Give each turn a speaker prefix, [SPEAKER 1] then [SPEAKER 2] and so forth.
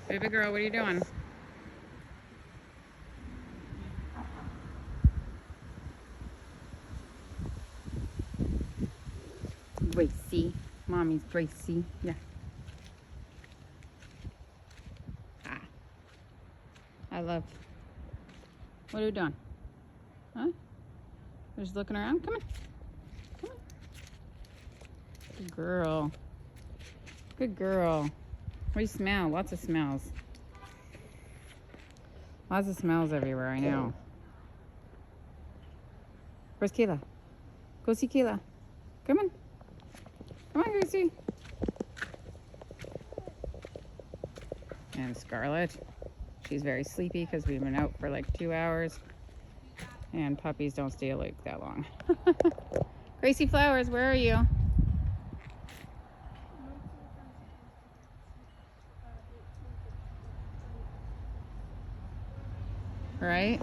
[SPEAKER 1] Baby girl, what are you doing? Gracie. Mommy's Gracie. Yeah. Ah. I love. What are you doing? Huh? You're just looking around? Come on. Come on. Good girl. Good girl. What do you smell? Lots of smells. Lots of smells everywhere, I know. Where's Kayla? Go see Kayla. Come on. Come on, Gracie. And Scarlett. She's very sleepy because we've been out for like 2 hours. And puppies don't stay awake that long. Gracie Flowers, where are you? Right?